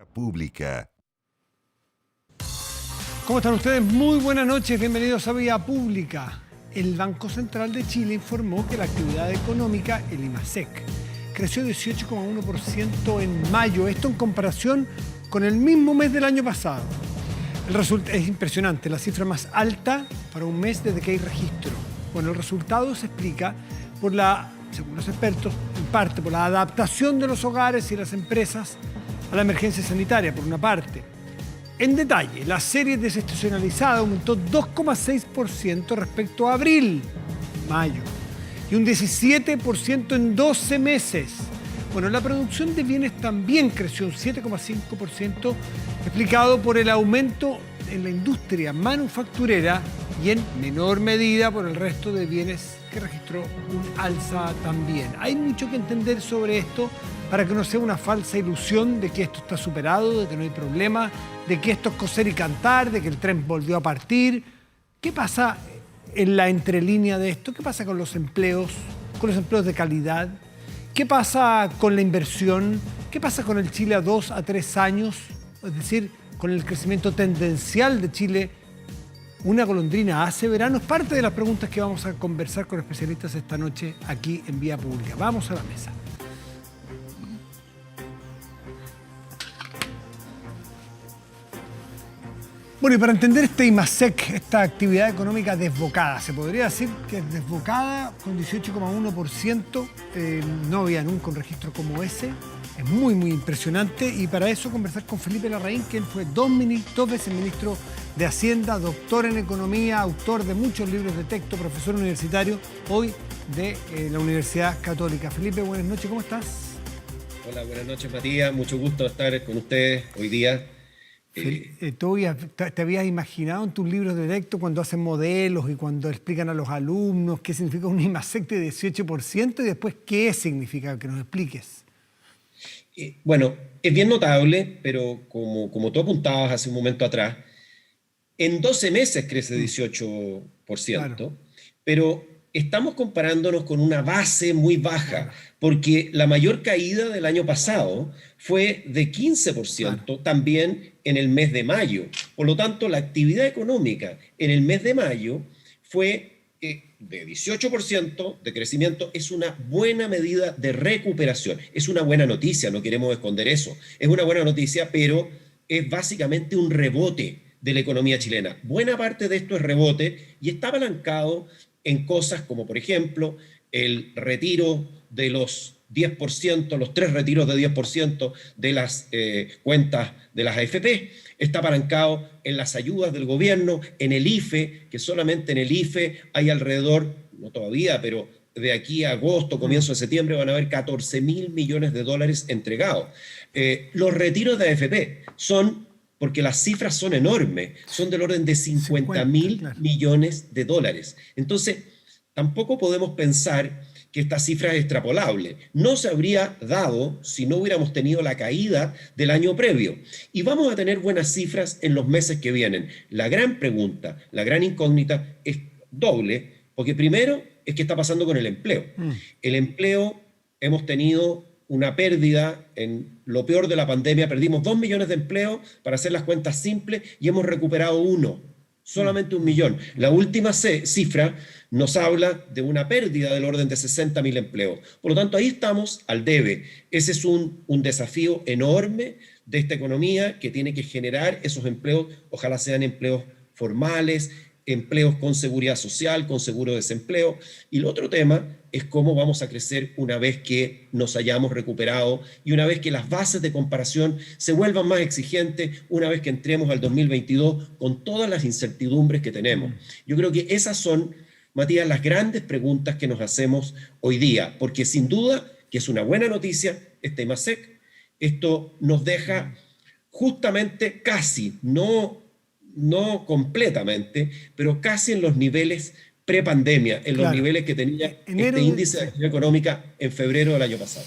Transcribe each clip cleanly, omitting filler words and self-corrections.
Pública. ¿Cómo están ustedes? Muy buenas noches, bienvenidos a Vía Pública. El Banco Central de Chile informó que la actividad económica, el IMASEC, creció 18,1% en mayo, esto en comparación con el mismo mes del año pasado. El resultado es impresionante, la cifra más alta para un mes desde que hay registro. Bueno, el resultado se explica por según los expertos, en parte por la adaptación de los hogares y las empresas a la emergencia sanitaria, por una parte. En detalle, la serie desestacionalizada aumentó 2,6% respecto a abril, mayo, y un 17% en 12 meses. Bueno, la producción de bienes también creció un 7,5%, explicado por el aumento en la industria manufacturera y en menor medida por el resto de bienes que registró un alza también. Hay mucho que entender sobre esto para que no sea una falsa ilusión de que esto está superado, de que no hay problema, de que esto es coser y cantar, de que el tren volvió a partir. ¿Qué pasa en la entrelínea de esto? ¿Qué pasa con los empleos de calidad? ¿Qué pasa con la inversión? ¿Qué pasa con el Chile a 2 a 3 años? Es decir, con el crecimiento tendencial de Chile. ¿Una golondrina hace verano? Es parte de las preguntas que vamos a conversar con especialistas esta noche aquí en Vía Pública. Vamos a la mesa. Bueno, y para entender este IMASEC, esta actividad económica desbocada, se podría decir que es desbocada con 18,1%, no había nunca un registro como ese, es muy, muy impresionante, y para eso conversar con Felipe Larraín, quien fue dos veces ministro de Hacienda, doctor en economía, autor de muchos libros de texto, profesor universitario, hoy de la Universidad Católica. Felipe, buenas noches, ¿cómo estás? Hola, buenas noches, Matías, mucho gusto estar con ustedes hoy día. ¿Tú te habías imaginado en tus libros de texto cuando hacen modelos y cuando explican a los alumnos qué significa un IMASEC de 18% y después qué significa? Que nos expliques. Bueno, es bien notable, pero como tú apuntabas hace un momento atrás, en 12 meses crece 18%, claro. Pero estamos comparándonos con una base muy baja, porque la mayor caída del año pasado fue de 15%, claro, también en el mes de mayo. Por lo tanto, la actividad económica en el mes de mayo fue de 18% de crecimiento. Es una buena medida de recuperación. Es una buena noticia, no queremos esconder eso. Es una buena noticia, pero es básicamente un rebote de la economía chilena. Buena parte de esto es rebote y está apalancado en cosas como, por ejemplo, el retiro de los 10%, los 3 retiros de 10% de las cuentas de las AFP, está apalancado en las ayudas del gobierno, en el IFE, que solamente en el IFE hay alrededor, no todavía, pero de aquí a agosto, comienzo de septiembre, van a haber 14.000 millones de dólares entregados. Los retiros de AFP son, porque las cifras son enormes, son del orden de 50.000 claro, millones de dólares. Entonces, tampoco podemos pensar que esta cifra es extrapolable. No se habría dado si no hubiéramos tenido la caída del año previo. Y vamos a tener buenas cifras en los meses que vienen. La gran pregunta, la gran incógnita es doble, porque primero es qué está pasando con el empleo. El empleo, hemos tenido una pérdida, en lo peor de la pandemia, perdimos 2 millones de empleos, para hacer las cuentas simples, y hemos recuperado 1. Solamente 1 millón. La última cifra nos habla de una pérdida del orden de 60.000 empleos. Por lo tanto, ahí estamos al debe. Ese es un desafío enorme de esta economía que tiene que generar esos empleos. Ojalá sean empleos formales, empleos con seguridad social, con seguro de desempleo. Y el otro tema es cómo vamos a crecer una vez que nos hayamos recuperado y una vez que las bases de comparación se vuelvan más exigentes, una vez que entremos al 2022 con todas las incertidumbres que tenemos. Yo creo que esas son, Matías, las grandes preguntas que nos hacemos hoy día, porque sin duda que es una buena noticia este IMASEC. Esto nos deja justamente casi, no completamente, pero casi en los niveles prepandemia, en los niveles que tenía este índice de actividad económica en febrero del año pasado.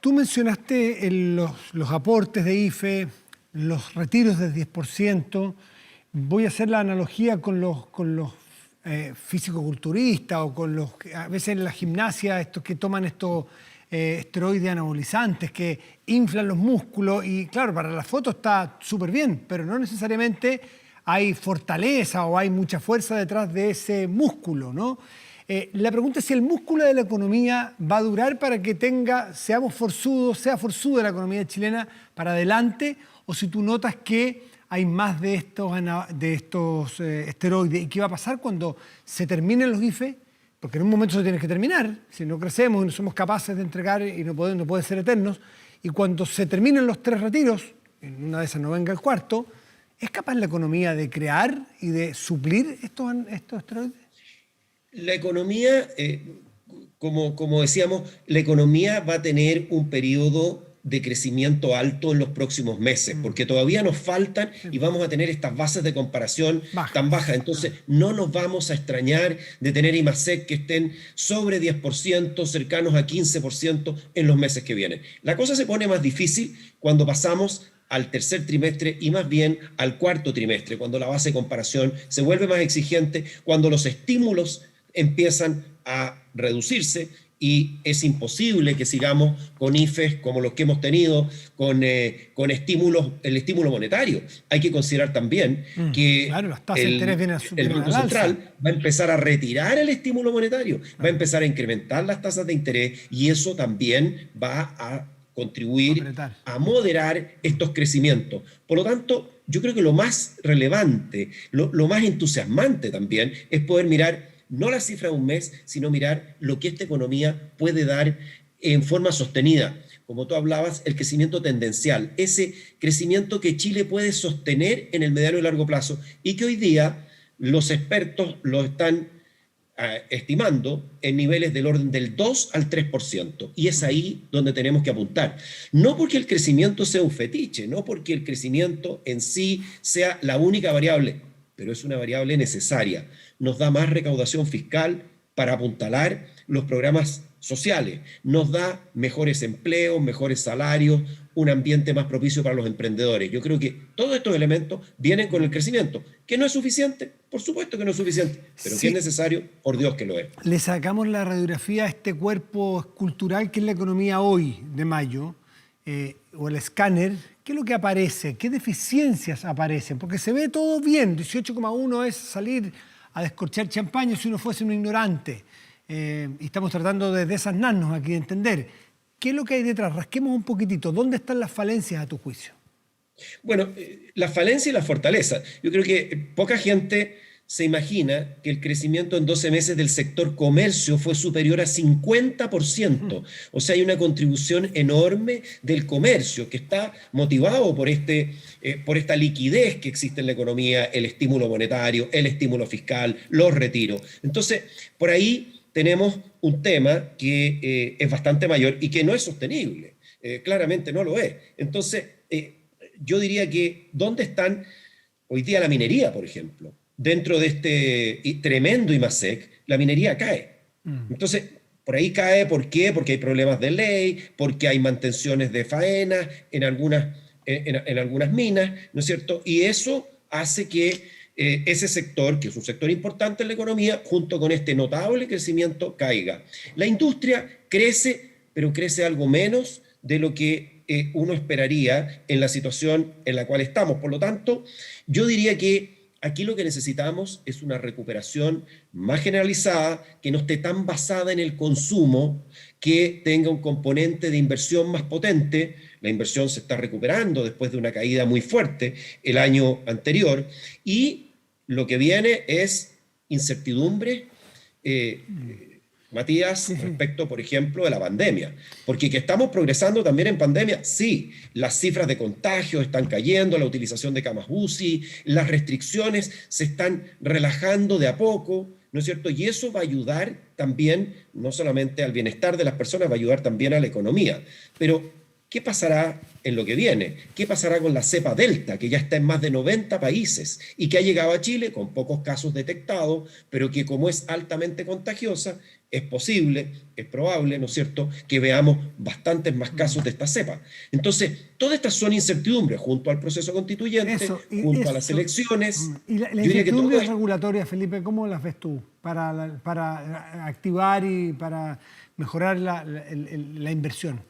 Tú mencionaste los aportes de IFE, los retiros del 10%. Voy a hacer la analogía con los fisicoculturistas o con los, a veces en la gimnasia, estos que toman esteroides anabolizantes que inflan los músculos y claro, para la foto está súper bien, pero no necesariamente hay fortaleza o hay mucha fuerza detrás de ese músculo, ¿no? La pregunta es si el músculo de la economía va a durar para que sea forzuda la economía chilena para adelante, o si tú notas que hay más de estos esteroides. ¿Y qué va a pasar cuando se terminen los IFE? Porque en un momento se tiene que terminar. Si no crecemos y no somos capaces de entregar y no pueden ser eternos. Y cuando se terminen los 3 retiros, en una de esas no venga el cuarto, ¿es capaz la economía de crear y de suplir estos esteroides? La economía, como decíamos, la economía va a tener un periodo de crecimiento alto en los próximos meses, porque todavía nos faltan y vamos a tener estas bases de comparación tan bajas. Entonces, no nos vamos a extrañar de tener IMASEC que estén sobre 10%, cercanos a 15% en los meses que vienen. La cosa se pone más difícil cuando pasamos al tercer trimestre y más bien al cuarto trimestre, cuando la base de comparación se vuelve más exigente, cuando los estímulos empiezan a reducirse y es imposible que sigamos con IFES como los que hemos tenido, con estímulos, el estímulo monetario. Hay que considerar también que claro, las tasas de interés vienen el Banco Central va a empezar a retirar el estímulo monetario, va a empezar a incrementar las tasas de interés y eso también va a contribuir a moderar estos crecimientos. Por lo tanto, yo creo que lo más relevante, lo más entusiasmante también es poder mirar no la cifra de un mes, sino mirar lo que esta economía puede dar en forma sostenida. Como tú hablabas, el crecimiento tendencial, ese crecimiento que Chile puede sostener en el mediano y largo plazo y que hoy día los expertos lo están estimando en niveles del orden del 2 al 3%. Y es ahí donde tenemos que apuntar. No porque el crecimiento sea un fetiche, no porque el crecimiento en sí sea la única variable, pero es una variable necesaria. Nos da más recaudación fiscal para apuntalar los programas sociales, nos da mejores empleos, mejores salarios, un ambiente más propicio para los emprendedores. Yo creo que todos estos elementos vienen con el crecimiento, que no es suficiente, por supuesto que no es suficiente, pero sí, que es necesario, por Dios que lo es. Le sacamos la radiografía a este cuerpo escultural que es la economía hoy, de mayo, o el escáner. ¿Qué es lo que aparece? ¿Qué deficiencias aparecen? Porque se ve todo bien. 18,1 es salir a descorchar champaña si uno fuese un ignorante. Y estamos tratando de desasnarnos aquí, de entender. ¿Qué es lo que hay detrás? Rasquemos un poquitito. ¿Dónde están las falencias a tu juicio? Bueno, la falencia y la fortaleza. Yo creo que poca gente se imagina que el crecimiento en 12 meses del sector comercio fue superior a 50%. O sea, hay una contribución enorme del comercio que está motivado por esta liquidez que existe en la economía, el estímulo monetario, el estímulo fiscal, los retiros. Entonces, por ahí tenemos un tema que es bastante mayor y que no es sostenible. Claramente no lo es. Entonces, yo diría que ¿dónde están hoy día la minería, por ejemplo? Dentro de este tremendo IMASEC, la minería cae. Entonces, por ahí cae, ¿por qué? Porque hay problemas de ley, porque hay mantenciones de faena en algunas minas, ¿no es cierto? Y eso hace que ese sector, que es un sector importante en la economía, junto con este notable crecimiento, caiga. La industria crece, pero crece algo menos de lo que uno esperaría en la situación en la cual estamos. Por lo tanto, yo diría que aquí lo que necesitamos es una recuperación más generalizada, que no esté tan basada en el consumo, que tenga un componente de inversión más potente. La inversión se está recuperando después de una caída muy fuerte el año anterior y lo que viene es incertidumbre, Matías, respecto, por ejemplo, de la pandemia. Porque que estamos progresando también en pandemia, sí, las cifras de contagios están cayendo, la utilización de camas UCI, las restricciones se están relajando de a poco, ¿no es cierto? Y eso va a ayudar también, no solamente al bienestar de las personas, va a ayudar también a la economía. Pero, ¿qué pasará en lo que viene? ¿Qué pasará con la cepa Delta, que ya está en más de 90 países y que ha llegado a Chile con pocos casos detectados, pero que como es altamente contagiosa, es posible, es probable, ¿no es cierto?, que veamos bastantes más casos de esta cepa. Entonces, todas estas son incertidumbres junto al proceso constituyente, junto a las elecciones. Y la incertidumbre regulatoria, Felipe, ¿cómo las ves tú para activar y para mejorar la inversión?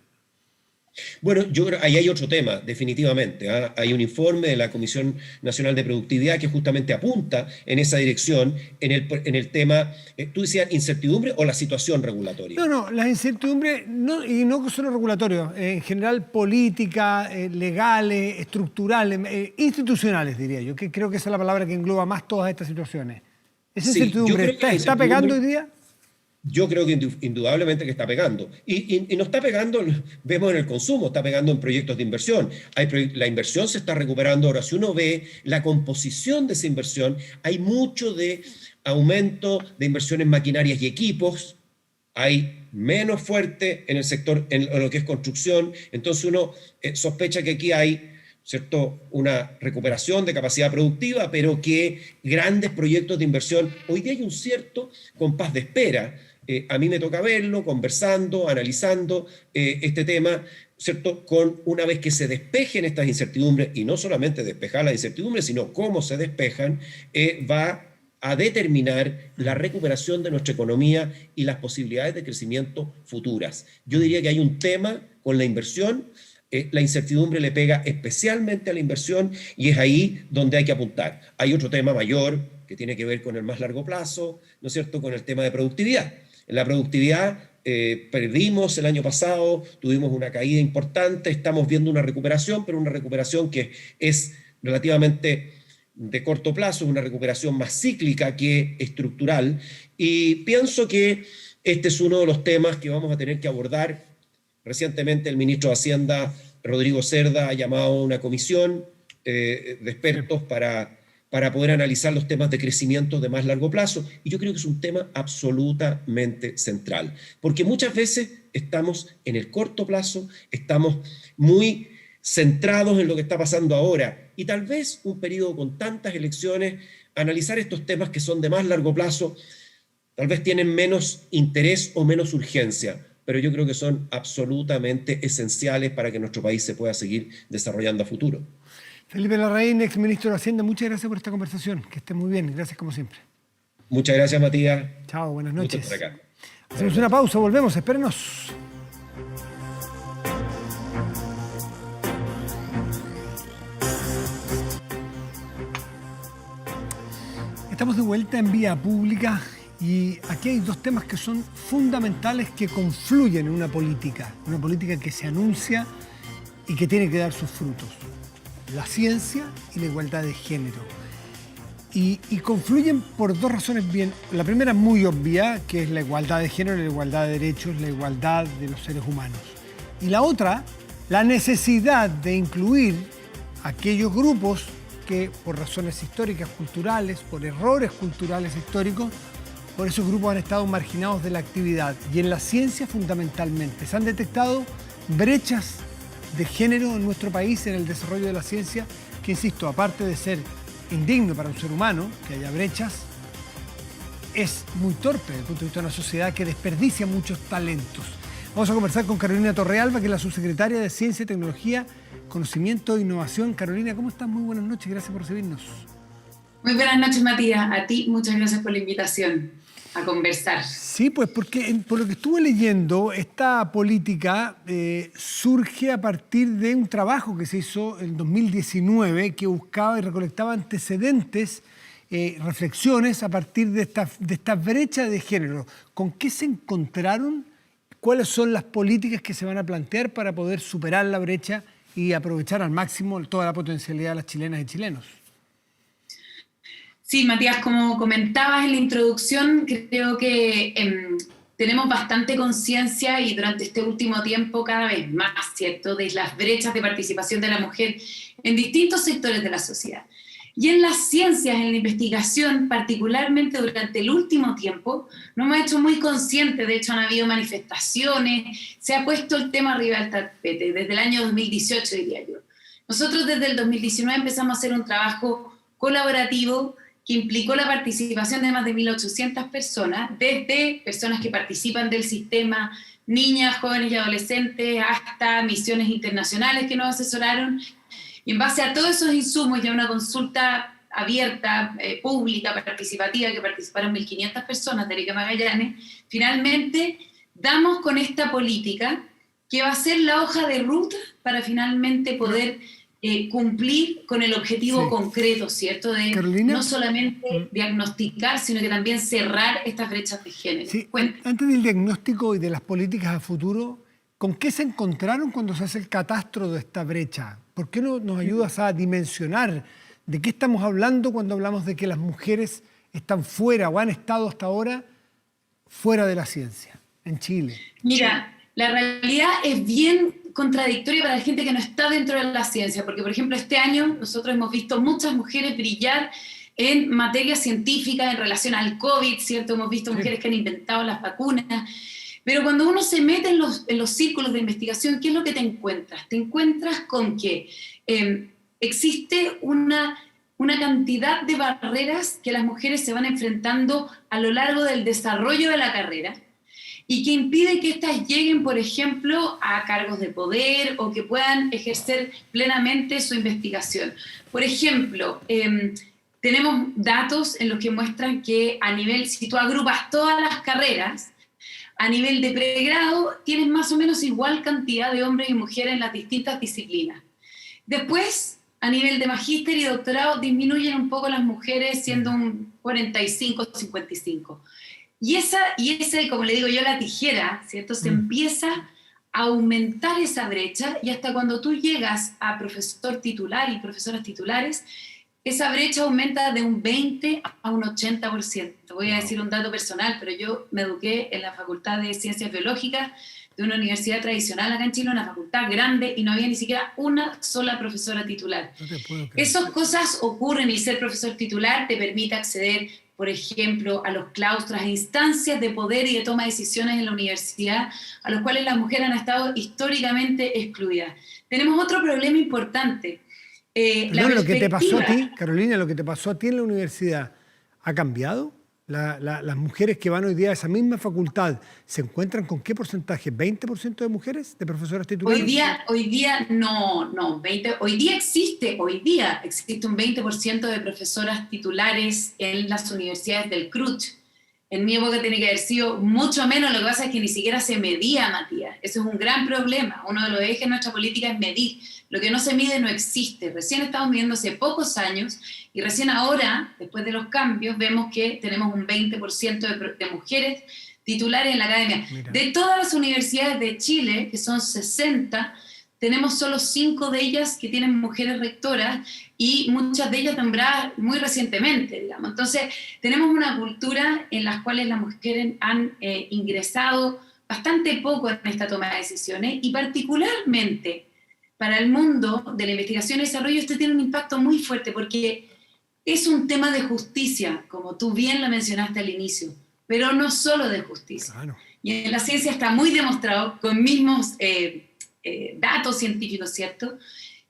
Bueno, yo creo ahí hay otro tema, definitivamente. Hay un informe de la Comisión Nacional de Productividad que justamente apunta en esa dirección, en el tema, tú decías, incertidumbre o la situación regulatoria. No, las incertidumbres, y no solo regulatorios, en general políticas, legales, estructurales, institucionales, diría yo, que creo que esa es la palabra que engloba más todas estas situaciones. ¿Esa incertidumbre está pegando hoy día? Yo creo que indudablemente que está pegando. Y no está pegando, vemos en el consumo, está pegando en proyectos de inversión. La inversión se está recuperando. Ahora, si uno ve la composición de esa inversión, hay mucho de aumento de inversión en maquinarias y equipos, hay menos fuerte en el sector, en lo que es construcción. Entonces uno sospecha que aquí hay, ¿cierto?, una recuperación de capacidad productiva, pero que grandes proyectos de inversión, hoy día hay un cierto compás de espera. A mí me toca verlo, conversando, analizando este tema, ¿cierto? Una vez que se despejen estas incertidumbres, y no solamente despejar las incertidumbres, sino cómo se despejan, va a determinar la recuperación de nuestra economía y las posibilidades de crecimiento futuras. Yo diría que hay un tema con la inversión. La incertidumbre le pega especialmente a la inversión y es ahí donde hay que apuntar. Hay otro tema mayor que tiene que ver con el más largo plazo, ¿no es cierto?, con el tema de productividad. En la productividad perdimos el año pasado, tuvimos una caída importante, estamos viendo una recuperación, pero una recuperación que es relativamente de corto plazo, una recuperación más cíclica que estructural. Y pienso que este es uno de los temas que vamos a tener que abordar. Recientemente el ministro de Hacienda, Rodrigo Cerda, ha llamado a una comisión de expertos para poder analizar los temas de crecimiento de más largo plazo. Y yo creo que es un tema absolutamente central, porque muchas veces estamos en el corto plazo, estamos muy centrados en lo que está pasando ahora, y tal vez un periodo con tantas elecciones, analizar estos temas que son de más largo plazo, tal vez tienen menos interés o menos urgencia, pero yo creo que son absolutamente esenciales para que nuestro país se pueda seguir desarrollando a futuro. Felipe Larraín, ex ministro de Hacienda, muchas gracias por esta conversación. Que esté muy bien. Gracias como siempre. Muchas gracias, Matías. Chao, buenas noches. Gusto estar acá. Hacemos una pausa, volvemos, espérenos. Estamos de vuelta en Vía Pública y aquí hay dos temas que son fundamentales que confluyen en una política que se anuncia y que tiene que dar sus frutos. La ciencia y la igualdad de género. Y confluyen por dos razones bien. La primera es muy obvia, que es la igualdad de género, la igualdad de derechos, la igualdad de los seres humanos. Y la otra, la necesidad de incluir aquellos grupos que por razones históricas, culturales, por errores culturales históricos, por esos grupos han estado marginados de la actividad. Y en la ciencia fundamentalmente se han detectado brechas de género en nuestro país, en el desarrollo de la ciencia, que insisto, aparte de ser indigno para un ser humano, que haya brechas, es muy torpe desde el punto de vista de una sociedad que desperdicia muchos talentos. Vamos a conversar con Carolina Torrealba, que es la subsecretaria de Ciencia, Tecnología, Conocimiento e Innovación. Carolina, ¿cómo estás? Muy buenas noches, gracias por recibirnos. Muy buenas noches, Matías. A ti, muchas gracias por la invitación a conversar. Sí, pues porque por lo que estuve leyendo, esta política surge a partir de un trabajo que se hizo en 2019 que buscaba y recolectaba antecedentes, reflexiones a partir de esta brecha de género. ¿Con qué se encontraron? ¿Cuáles son las políticas que se van a plantear para poder superar la brecha y aprovechar al máximo toda la potencialidad de las chilenas y chilenos? Sí, Matías, como comentabas en la introducción, creo que tenemos bastante conciencia y durante este último tiempo cada vez más, ¿cierto?, de las brechas de participación de la mujer en distintos sectores de la sociedad. Y en las ciencias, en la investigación, particularmente durante el último tiempo, nos hemos hecho muy conscientes, de hecho han habido manifestaciones, se ha puesto el tema arriba del tapete, desde el año 2018 diría yo. Nosotros desde el 2019 empezamos a hacer un trabajo colaborativo que implicó la participación de más de 1.800 personas, desde personas que participan del sistema, niñas, jóvenes y adolescentes, hasta misiones internacionales que nos asesoraron. Y en base a todos esos insumos y a una consulta abierta, pública, participativa, que participaron 1.500 personas de Erika Magallanes, finalmente damos con esta política que va a ser la hoja de ruta para finalmente poder cumplir con el objetivo concreto, ¿cierto? De Carolina, no solamente diagnosticar, sino que también cerrar estas brechas de género. Sí, antes del diagnóstico y de las políticas a futuro, ¿con qué se encontraron cuando se hace el catastro de esta brecha? ¿Por qué no nos ayudas a dimensionar de qué estamos hablando cuando hablamos de que las mujeres están fuera o han estado hasta ahora fuera de la ciencia en Chile? Mira, la realidad es bien contradictoria para la gente que no está dentro de la ciencia, porque por ejemplo este año nosotros hemos visto muchas mujeres brillar en materia científica en relación al COVID, ¿cierto? Hemos visto mujeres que han inventado las vacunas, pero cuando uno se mete en los círculos de investigación, ¿qué es lo que te encuentras? Te encuentras con que existe una cantidad de barreras que las mujeres se van enfrentando a lo largo del desarrollo de la carrera, y que impide que éstas lleguen, por ejemplo, a cargos de poder o que puedan ejercer plenamente su investigación. Por ejemplo, tenemos datos en los que muestran que a nivel, si tú agrupas todas las carreras, a nivel de pregrado tienes más o menos igual cantidad de hombres y mujeres en las distintas disciplinas. Después, a nivel de magíster y doctorado, disminuyen un poco las mujeres, siendo un 45-55. Y ese, como le digo yo, la tijera, ¿cierto? Se empieza a aumentar esa brecha, y hasta cuando tú llegas a profesor titular y profesoras titulares, esa brecha aumenta de un 20 a un 80%. Voy a decir un dato personal, pero yo me eduqué en la Facultad de Ciencias Biológicas de una universidad tradicional acá en Chile, una facultad grande, y no había ni siquiera una sola profesora titular. No te puedo creer. Esas cosas ocurren, y ser profesor titular te permite acceder, por ejemplo, a los claustros, a instancias de poder y de toma de decisiones en la universidad, a los cuales las mujeres han estado históricamente excluidas. Tenemos otro problema importante. Lo que te pasó a ti, Carolina, lo que te pasó a ti en la universidad, ¿ha cambiado? Las mujeres que van hoy día a esa misma facultad, ¿se encuentran con qué porcentaje? ¿20% de mujeres, de profesoras titulares? Hoy día no, 20, hoy día existe un 20% de profesoras titulares en las universidades del CRUCH. En mi época tiene que haber sido mucho menos, lo que pasa es que ni siquiera se medía, Matías. Eso es un gran problema. Uno de los ejes de nuestra política es medir. Lo que no se mide no existe. Recién estamos midiendo hace pocos años, y recién ahora, después de los cambios, vemos que tenemos un 20% de mujeres titulares en la academia. Mira. De todas las universidades de Chile, que son 60, tenemos solo 5 de ellas que tienen mujeres rectoras, y muchas de ellas nombradas muy recientemente, digamos. Entonces, tenemos una cultura en la cual las mujeres han ingresado bastante poco en esta toma de decisiones, y particularmente para el mundo de la investigación y desarrollo esto tiene un impacto muy fuerte, porque es un tema de justicia, como tú bien lo mencionaste al inicio, pero no solo de justicia. Claro. Y en la ciencia está muy demostrado, con mismos datos científicos, ¿cierto?,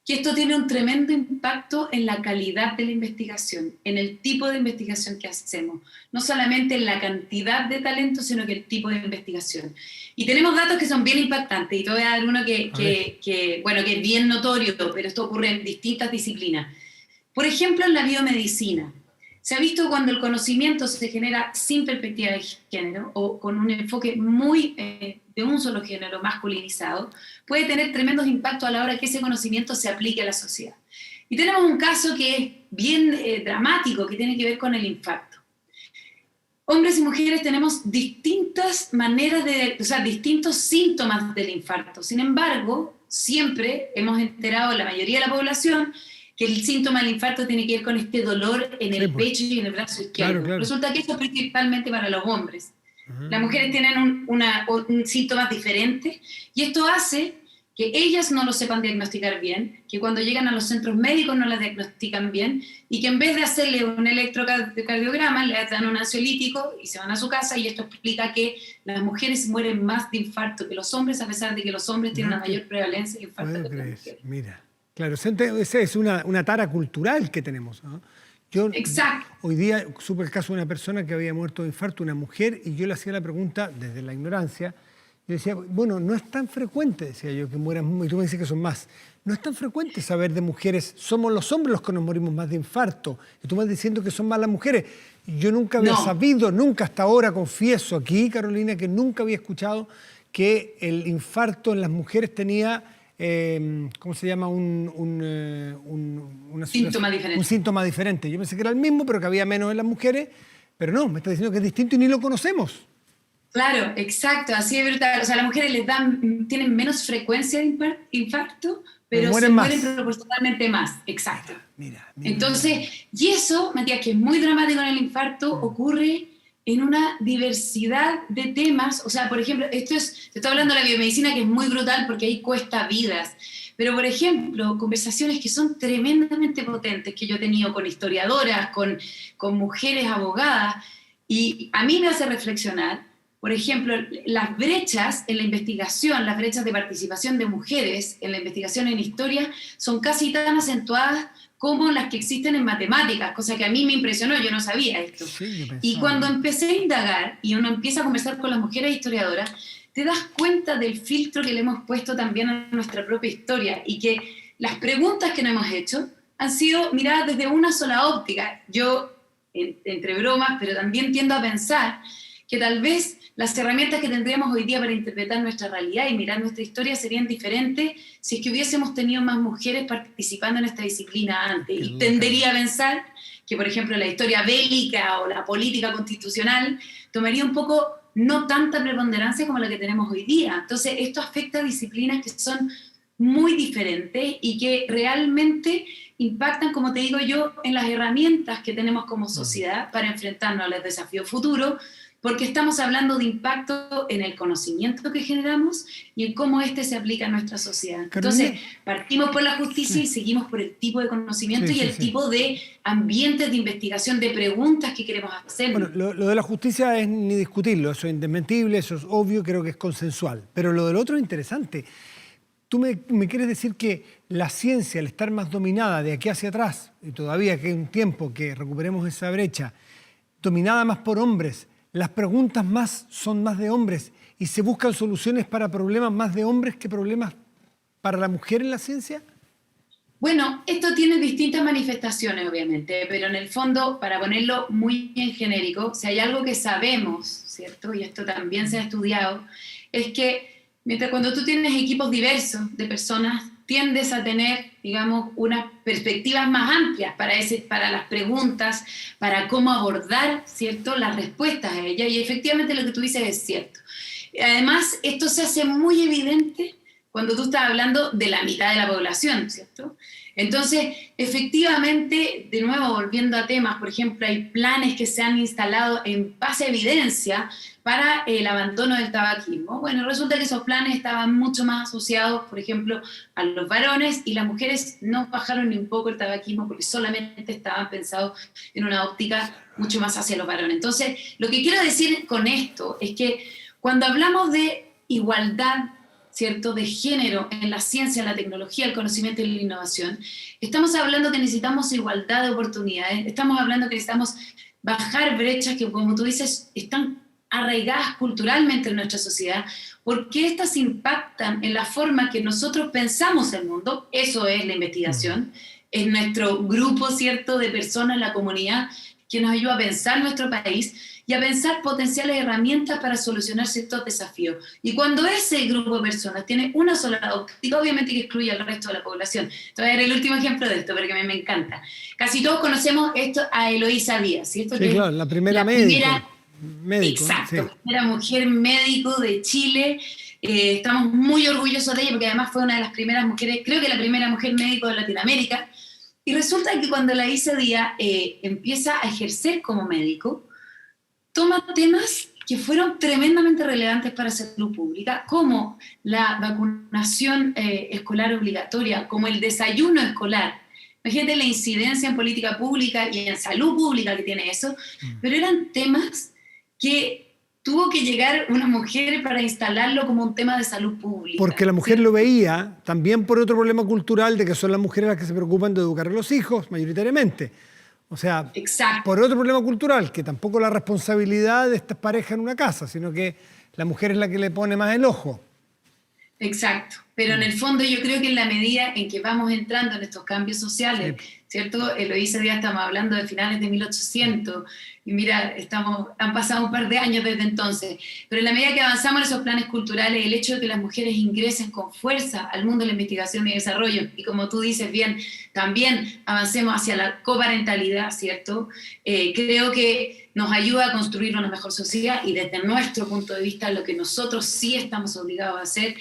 que esto tiene un tremendo impacto en la calidad de la investigación, en el tipo de investigación que hacemos, no solamente en la cantidad de talento, sino que el tipo de investigación. Y tenemos datos que son bien impactantes, y te voy a dar uno que es bien notorio, pero esto ocurre en distintas disciplinas. Por ejemplo, en la biomedicina, se ha visto cuando el conocimiento se genera sin perspectiva de género, o con un enfoque muy de un solo género, masculinizado, puede tener tremendos impactos a la hora que ese conocimiento se aplique a la sociedad. Y tenemos un caso que es bien dramático, que tiene que ver con el infarto. Hombres y mujeres tenemos distintas maneras distintos síntomas del infarto. Sin embargo, siempre hemos enterado a la mayoría de la población que el síntoma del infarto tiene que ver con este dolor en el pecho y en el brazo izquierdo. Claro. Resulta que eso es principalmente para los hombres. Las mujeres tienen síntomas diferentes, y esto hace que ellas no lo sepan diagnosticar bien, que cuando llegan a los centros médicos no las diagnostican bien, y que en vez de hacerle un electrocardiograma, le dan un ansiolítico y se van a su casa, y esto explica que las mujeres mueren más de infarto que los hombres, a pesar de que los hombres tienen una mayor prevalencia de infarto que las mujeres. Mira, claro, esa es una tara cultural que tenemos, ¿no? Yo hoy día supe el caso de una persona que había muerto de infarto, una mujer, y yo le hacía la pregunta desde la ignorancia, Yo decía, bueno, no es tan frecuente, decía yo, que mueran, y tú me dices que son más. No es tan frecuente saber de mujeres, somos los hombres los que nos morimos más de infarto. Y tú me vas diciendo que son más las mujeres. Yo nunca había sabido, nunca hasta ahora, confieso aquí, Carolina, que nunca había escuchado que el infarto en las mujeres tenía, ¿cómo se llama? Síntoma diferente. Un síntoma diferente. Yo pensé que era el mismo, pero que había menos en las mujeres. Pero no, me está diciendo que es distinto y ni lo conocemos. Claro, exacto, así es brutal. O sea, las mujeres tienen menos frecuencia de infarto, pero se mueren proporcionalmente más. Exacto. Mira. Entonces, y eso, Matías, que es muy dramático en el infarto, ocurre en una diversidad de temas. O sea, por ejemplo, te estoy hablando de la biomedicina, que es muy brutal porque ahí cuesta vidas. Pero, por ejemplo, conversaciones que son tremendamente potentes que yo he tenido con historiadoras, con mujeres abogadas, y a mí me hace reflexionar. Por ejemplo, las brechas en la investigación, las brechas de participación de mujeres en la investigación en historia son casi tan acentuadas como las que existen en matemáticas, cosa que a mí me impresionó, yo no sabía esto. Sí, y cuando empecé a indagar y uno empieza a conversar con las mujeres historiadoras, te das cuenta del filtro que le hemos puesto también a nuestra propia historia y que las preguntas que nos hemos hecho han sido miradas desde una sola óptica. Yo, entre bromas, pero también tiendo a pensar que tal vez las herramientas que tendríamos hoy día para interpretar nuestra realidad y mirar nuestra historia serían diferentes si es que hubiésemos tenido más mujeres participando en esta disciplina antes. Y tendería a pensar que, por ejemplo, la historia bélica o la política constitucional tomaría un poco no tanta preponderancia como la que tenemos hoy día. Entonces, esto afecta a disciplinas que son muy diferentes y que realmente impactan, como te digo yo, en las herramientas que tenemos como sociedad para enfrentarnos a los desafíos futuros, porque estamos hablando de impacto en el conocimiento que generamos y en cómo este se aplica a nuestra sociedad. Entonces, partimos por la justicia y seguimos por el tipo de conocimiento y el tipo de ambientes de investigación, de preguntas que queremos hacer. Bueno, lo de la justicia es ni discutirlo, eso es indesmentible, eso es obvio, creo que es consensual. Pero lo del otro es interesante. Tú me quieres decir que la ciencia, al estar más dominada de aquí hacia atrás, y todavía que hay un tiempo que recuperemos esa brecha, dominada más por hombres, las preguntas son más de hombres y se buscan soluciones para problemas más de hombres que problemas para la mujer en la ciencia? Bueno, esto tiene distintas manifestaciones, obviamente, pero en el fondo, para ponerlo muy en genérico, si hay algo que sabemos, ¿cierto? Y esto también se ha estudiado, es que cuando tú tienes equipos diversos de personas, tiendes a tener, digamos, unas perspectivas más amplias para las preguntas, para cómo abordar, ¿cierto?, las respuestas a ellas, y efectivamente lo que tú dices es cierto. Además, esto se hace muy evidente cuando tú estás hablando de la mitad de la población, ¿cierto? Entonces, efectivamente, de nuevo, volviendo a temas, por ejemplo, hay planes que se han instalado en base a evidencia para el abandono del tabaquismo. Bueno, resulta que esos planes estaban mucho más asociados, por ejemplo, a los varones, y las mujeres no bajaron ni un poco el tabaquismo porque solamente estaban pensados en una óptica mucho más hacia los varones. Entonces, lo que quiero decir con esto es que cuando hablamos de igualdad, ¿cierto?, de género en la ciencia, la tecnología, el conocimiento y la innovación, estamos hablando que necesitamos igualdad de oportunidades, estamos hablando que necesitamos bajar brechas que, como tú dices, están arraigadas culturalmente en nuestra sociedad, porque estas impactan en la forma que nosotros pensamos el mundo. Eso es la investigación, es nuestro grupo, ¿cierto?, de personas, la comunidad, que nos ayuda a pensar nuestro país y a pensar potenciales herramientas para solucionar ciertos desafíos. Y cuando ese grupo de personas tiene una sola óptica, obviamente que excluye al resto de la población. Te voy a dar el último ejemplo de esto, porque a mí me encanta. Casi todos conocemos esto a Eloísa Díaz, ¿cierto? Sí, claro, la primera médico. Exacto, sí. Primera mujer médico de Chile. Estamos muy orgullosos de ella, porque además fue una de las primeras mujeres, creo que la primera mujer médico de Latinoamérica. Y resulta que cuando Eloísa Díaz empieza a ejercer como médico, toma temas que fueron tremendamente relevantes para la salud pública, como la vacunación escolar obligatoria, como el desayuno escolar. Imagínate la incidencia en política pública y en salud pública que tiene eso, pero eran temas que tuvo que llegar una mujer para instalarlo como un tema de salud pública. Porque la mujer lo veía también por otro problema cultural de que son las mujeres las que se preocupan de educar a los hijos, mayoritariamente. O sea, por otro problema cultural, que tampoco la responsabilidad de estas parejas en una casa, sino que la mujer es la que le pone más el ojo. Exacto, pero en el fondo yo creo que en la medida en que vamos entrando en estos cambios sociales, ¿cierto? Eloísa Díaz, estamos hablando de finales de 1800, y mira, han pasado un par de años desde entonces, pero en la medida que avanzamos en esos planes culturales, el hecho de que las mujeres ingresen con fuerza al mundo de la investigación y desarrollo, y como tú dices bien, también avancemos hacia la coparentalidad, ¿cierto? Creo que nos ayuda a construir una mejor sociedad, y desde nuestro punto de vista lo que nosotros sí estamos obligados a hacer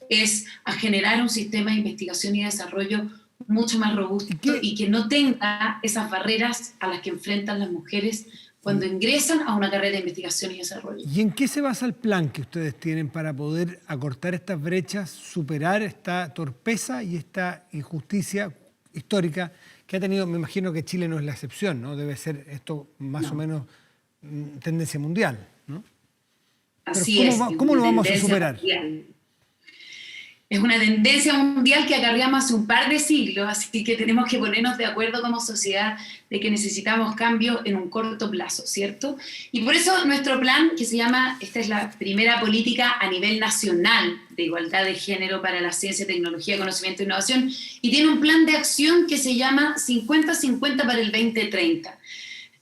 es a generar un sistema de investigación y desarrollo mucho más robusto y que no tenga esas barreras a las que enfrentan las mujeres cuando ingresan a una carrera de investigación y desarrollo. ¿Y en qué se basa el plan que ustedes tienen para poder acortar estas brechas, superar esta torpeza y esta injusticia histórica que ha tenido? Me imagino que Chile no es la excepción, ¿no? Debe ser esto más o menos tendencia mundial, ¿no? Así es. ¿Cómo lo vamos a superar? Mundial. Es una tendencia mundial que acarreamos hace un par de siglos, así que tenemos que ponernos de acuerdo como sociedad de que necesitamos cambio en un corto plazo, ¿cierto? Y por eso nuestro plan, que se llama, esta es la primera política a nivel nacional de igualdad de género para la ciencia, tecnología, conocimiento e innovación, y tiene un plan de acción que se llama 50-50 para el 2030.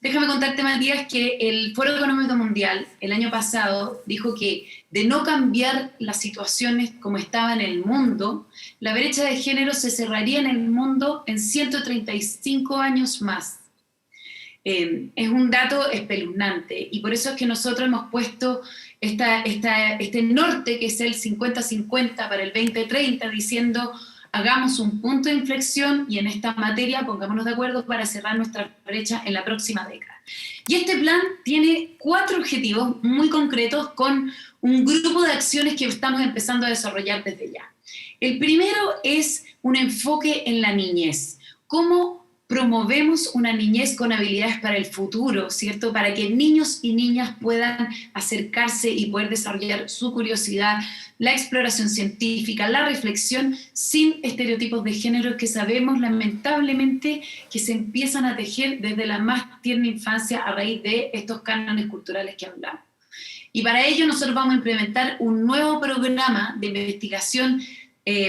Déjame contarte, Matías, que el Foro Económico Mundial el año pasado dijo que de no cambiar las situaciones como estaba en el mundo, la brecha de género se cerraría en el mundo en 135 años más. Es un dato espeluznante, y por eso es que nosotros hemos puesto este norte, que es el 50-50 para el 2030, diciendo: hagamos un punto de inflexión y en esta materia pongámonos de acuerdo para cerrar nuestra brecha en la próxima década. Y este plan tiene 4 objetivos muy concretos con un grupo de acciones que estamos empezando a desarrollar desde ya. El primero es un enfoque en la niñez. ¿Cómo promovemos una niñez con habilidades para el futuro, ¿cierto? Para que niños y niñas puedan acercarse y poder desarrollar su curiosidad, la exploración científica, la reflexión, sin estereotipos de género que sabemos lamentablemente que se empiezan a tejer desde la más tierna infancia a raíz de estos cánones culturales que hablamos. Y para ello nosotros vamos a implementar un nuevo programa de investigación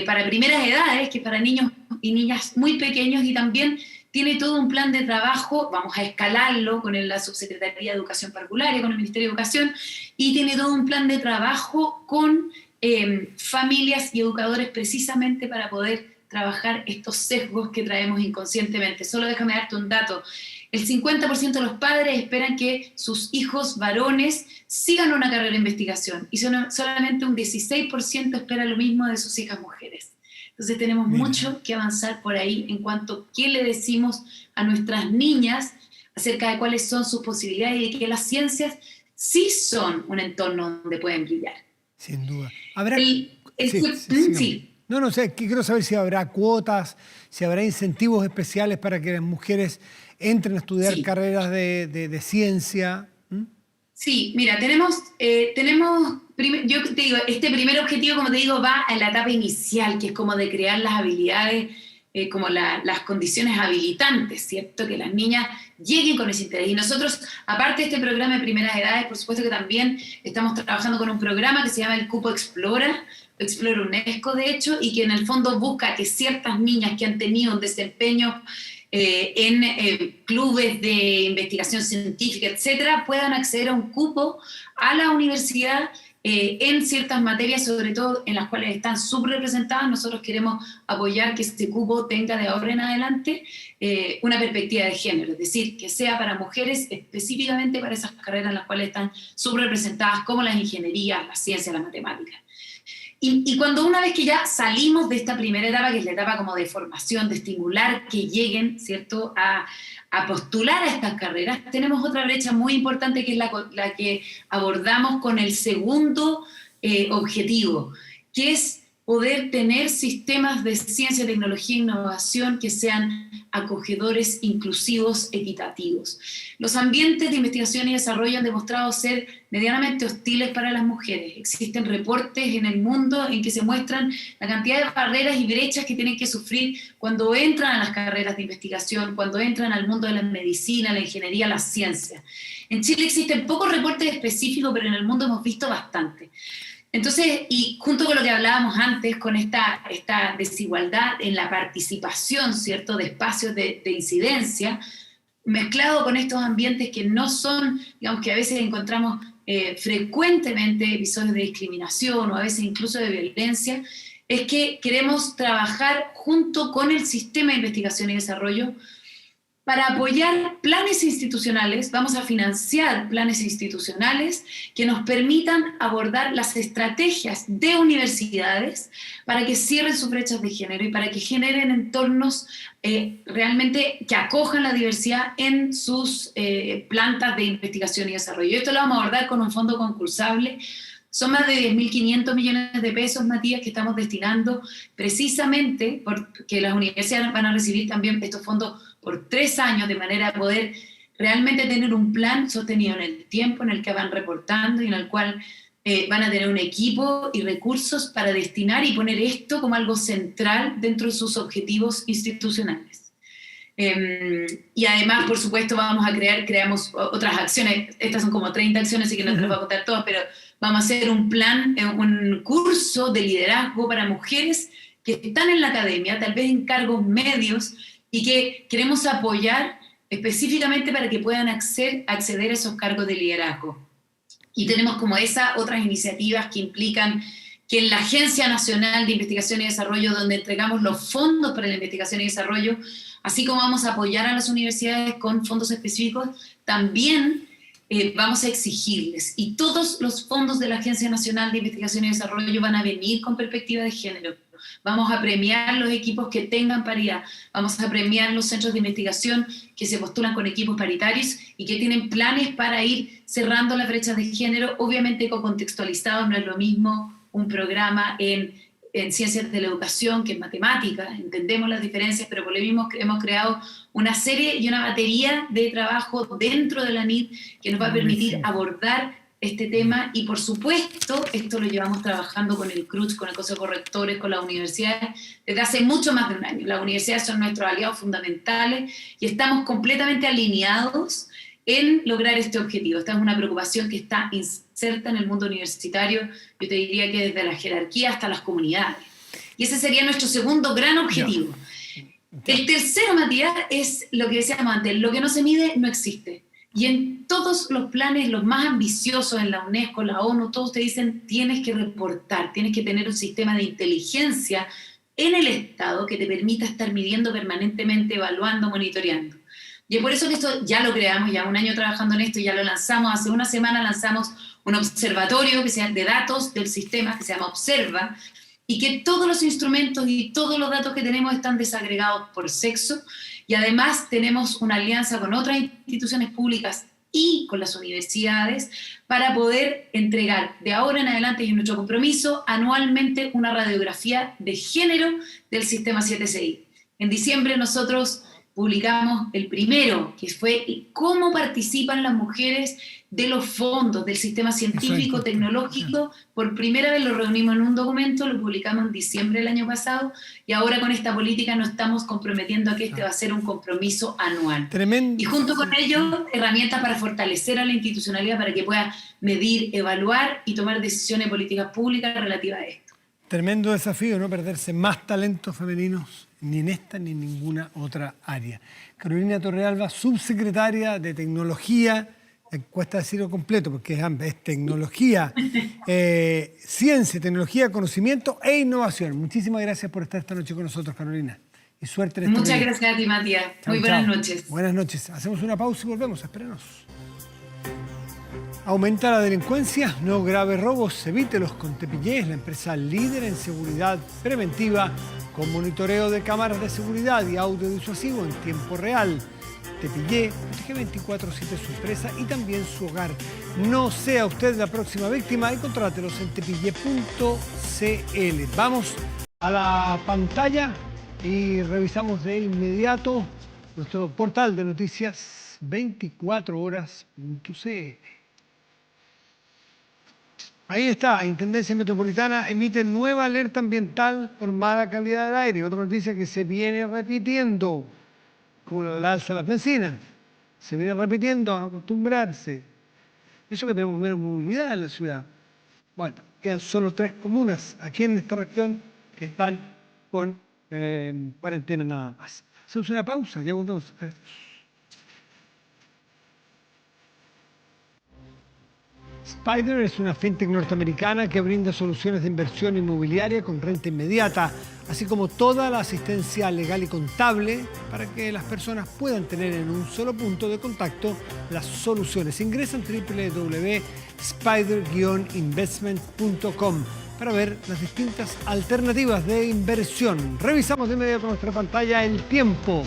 para primeras edades, que es para niños y niñas muy pequeños, y también tiene todo un plan de trabajo, vamos a escalarlo con la Subsecretaría de Educación Parvularia, con el Ministerio de Educación, y tiene todo un plan de trabajo con familias y educadores precisamente para poder trabajar estos sesgos que traemos inconscientemente. Solo déjame darte un dato. El 50% de los padres esperan que sus hijos varones sigan una carrera de investigación, y solamente un 16% espera lo mismo de sus hijas mujeres. Entonces tenemos mucho que avanzar por ahí en cuanto a qué le decimos a nuestras niñas acerca de cuáles son sus posibilidades y de que las ciencias sí son un entorno donde pueden brillar. Sin duda. ¿Habrá? Sí. No sé, quiero saber si habrá cuotas, si habrá incentivos especiales para que las mujeres entren a estudiar carreras de ciencia. Sí, mira, yo te digo, este primer objetivo, como te digo, va en la etapa inicial, que es como de crear las habilidades, como las condiciones habilitantes, ¿cierto? Que las niñas lleguen con ese interés. Y nosotros, aparte de este programa de primeras edades, por supuesto que también estamos trabajando con un programa que se llama el Cupo Explora UNESCO, de hecho, y que en el fondo busca que ciertas niñas que han tenido un desempeño en clubes de investigación científica, etcétera, puedan acceder a un cupo a la universidad en ciertas materias, sobre todo en las cuales están subrepresentadas. Nosotros queremos apoyar que este cupo tenga de ahora en adelante una perspectiva de género, es decir, que sea para mujeres específicamente para esas carreras en las cuales están subrepresentadas, como las ingenierías, las ciencias, las matemáticas. Y cuando una vez que ya salimos de esta primera etapa, que es la etapa como de formación, de estimular que lleguen, ¿cierto?, a postular a estas carreras, tenemos otra brecha muy importante, que es la que abordamos con el segundo objetivo, que es poder tener sistemas de ciencia, tecnología e innovación que sean acogedores, inclusivos, equitativos. Los ambientes de investigación y desarrollo han demostrado ser medianamente hostiles para las mujeres. Existen reportes en el mundo en que se muestran la cantidad de barreras y brechas que tienen que sufrir cuando entran a las carreras de investigación, cuando entran al mundo de la medicina, la ingeniería, la ciencia. En Chile existen pocos reportes específicos, pero en el mundo hemos visto bastante. Entonces, y junto con lo que hablábamos antes, con esta desigualdad en la participación, ¿cierto?, de espacios de incidencia, mezclado con estos ambientes que no son, digamos, que a veces encontramos frecuentemente episodios de discriminación o a veces incluso de violencia, es que queremos trabajar junto con el sistema de investigación y desarrollo para apoyar planes institucionales. Vamos a financiar planes institucionales que nos permitan abordar las estrategias de universidades para que cierren sus brechas de género y para que generen entornos realmente que acojan la diversidad en sus plantas de investigación y desarrollo. Esto lo vamos a abordar con un fondo concursable. Son más de 10.500 millones de pesos, Matías, que estamos destinando precisamente porque las universidades van a recibir también estos fondos por 3 años, de manera a poder realmente tener un plan sostenido en el tiempo, en el que van reportando y en el cual van a tener un equipo y recursos para destinar y poner esto como algo central dentro de sus objetivos institucionales. Y además, por supuesto, creamos otras acciones. Estas son como 30 acciones, así que no te las voy a contar todas, pero vamos a hacer un plan, un curso de liderazgo para mujeres que están en la academia, tal vez en cargos medios, y que queremos apoyar específicamente para que puedan acceder a esos cargos de liderazgo. Y tenemos como esas otras iniciativas que implican que en la Agencia Nacional de Investigación y Desarrollo, donde entregamos los fondos para la investigación y desarrollo, así como vamos a apoyar a las universidades con fondos específicos, también vamos a exigirles. Y todos los fondos de la Agencia Nacional de Investigación y Desarrollo van a venir con perspectiva de género. Vamos a premiar los equipos que tengan paridad, vamos a premiar los centros de investigación que se postulan con equipos paritarios y que tienen planes para ir cerrando las brechas de género, obviamente contextualizados. No es lo mismo un programa en ciencias de la educación que en matemáticas, entendemos las diferencias, pero por lo mismo hemos creado una serie y una batería de trabajo dentro de la NID que nos va a permitir abordar este tema, y por supuesto esto lo llevamos trabajando con el CRUCH, con el Consejo de Rectores, con las universidades desde hace mucho más de un año. Las universidades son nuestros aliados fundamentales y estamos completamente alineados en lograr este objetivo. Esta es una preocupación que está inserta en el mundo universitario, yo te diría que desde la jerarquía hasta las comunidades, y ese sería nuestro segundo gran objetivo. El tercero, Matías, es lo que decíamos antes: lo que no se mide no existe. Y en todos los planes, los más ambiciosos en la UNESCO, la ONU, todos te dicen, tienes que reportar, tienes que tener un sistema de inteligencia en el Estado que te permita estar midiendo permanentemente, evaluando, monitoreando. Y es por eso que esto ya lo creamos, ya un año trabajando en esto, ya lo lanzamos. Hace una semana lanzamos un observatorio que sea de datos del sistema, que se llama Observa, y que todos los instrumentos y todos los datos que tenemos están desagregados por sexo. Y además tenemos una alianza con otras instituciones públicas y con las universidades para poder entregar de ahora en adelante, y es nuestro compromiso, anualmente una radiografía de género del sistema 7CI. En diciembre nosotros publicamos el primero, que fue cómo participan las mujeres de los fondos del sistema científico, tecnológico. Por primera vez lo reunimos en un documento, lo publicamos en diciembre del año pasado, y ahora con esta política nos estamos comprometiendo a que este va a ser un compromiso anual. Tremendo. Y junto con ello, herramientas para fortalecer a la institucionalidad para que pueda medir, evaluar y tomar decisiones de políticas públicas relativas a esto. Tremendo desafío, no perderse más talentos femeninos ni en esta ni en ninguna otra área. Carolina Torrealba, subsecretaria de Tecnología, cuesta decirlo completo porque es tecnología, ciencia, tecnología, conocimiento e innovación. Muchísimas gracias por estar esta noche con nosotros, Carolina. Y suerte en este Muchas gracias a ti, Matías. Muy buenas noches. Buenas noches. Hacemos una pausa y volvemos. Espérenos. Aumenta la delincuencia, no graves robos, evítelos con Tepillés, la empresa líder en seguridad preventiva con monitoreo de cámaras de seguridad y audio disuasivo en tiempo real. Tepillé, protege 24/7 su empresa y también su hogar. No sea usted la próxima víctima y contrátelos en tepillé.cl. Vamos a la pantalla y revisamos de inmediato nuestro portal de noticias 24horas.cl. Ahí está, Intendencia Metropolitana emite nueva alerta ambiental por mala calidad del aire. Otra noticia que se viene repitiendo, como la alza de las bencinas. Se viene repitiendo, a acostumbrarse. Eso que tenemos menos movilidad en la ciudad. Bueno, quedan solo 3 comunas aquí en esta región que están con cuarentena nada más. Hacemos una pausa, ya volvemos. Spider es una fintech norteamericana que brinda soluciones de inversión inmobiliaria con renta inmediata, así como toda la asistencia legal y contable para que las personas puedan tener en un solo punto de contacto las soluciones. Ingresa en www.spider-investment.com para ver las distintas alternativas de inversión. Revisamos de inmediato nuestra pantalla el tiempo.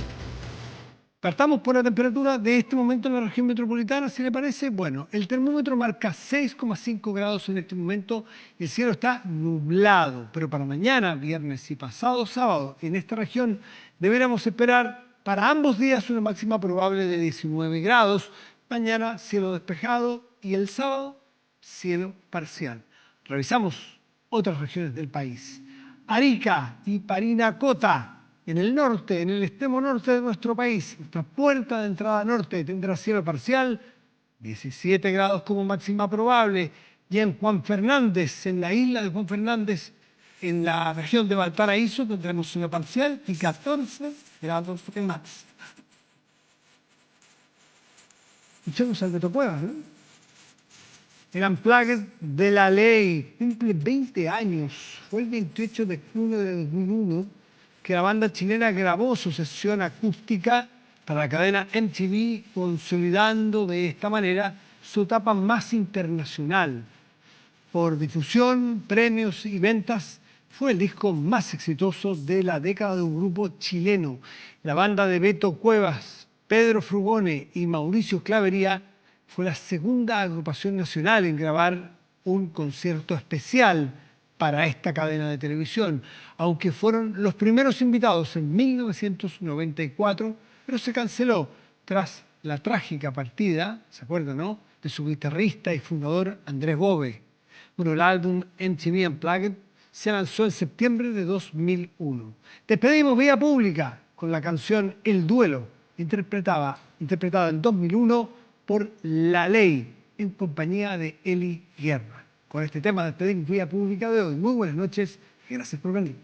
Partamos por la temperatura de este momento en la región metropolitana, si le parece. Bueno, el termómetro marca 6,5 grados en este momento y el cielo está nublado. Pero para mañana, viernes y pasado sábado, en esta región deberíamos esperar para ambos días una máxima probable de 19 grados. Mañana cielo despejado y el sábado cielo parcial. Revisamos otras regiones del país. Arica y Parinacota. En el norte, en el extremo norte de nuestro país, nuestra puerta de entrada norte tendrá cielo parcial, 17 grados como máxima probable. Y en Juan Fernández, en la isla de Juan Fernández, en la región de Valparaíso, tendremos cielo parcial y 14 grados de máxima. Escuchemos al Beto Cuevas, ¿no? El Unplugged de La Ley cumple 20 años. Fue el 28 de junio de 2001 que la banda chilena grabó su sesión acústica para la cadena MTV, consolidando de esta manera su etapa más internacional. Por difusión, premios y ventas, fue el disco más exitoso de la década de un grupo chileno. La banda de Beto Cuevas, Pedro Frugone y Mauricio Clavería fue la segunda agrupación nacional en grabar un concierto especial para esta cadena de televisión, aunque fueron los primeros invitados en 1994, pero se canceló tras la trágica partida, ¿se acuerdan, no?, de su guitarrista y fundador Andrés Bove. Bueno, el álbum MTV Unplugged se lanzó en septiembre de 2001. Despedimos Vía Pública con la canción El Duelo, interpretada en 2001 por La Ley, en compañía de Eli Guerra. Con este tema despedimos Vía Pública de hoy. Muy buenas noches y gracias por venir.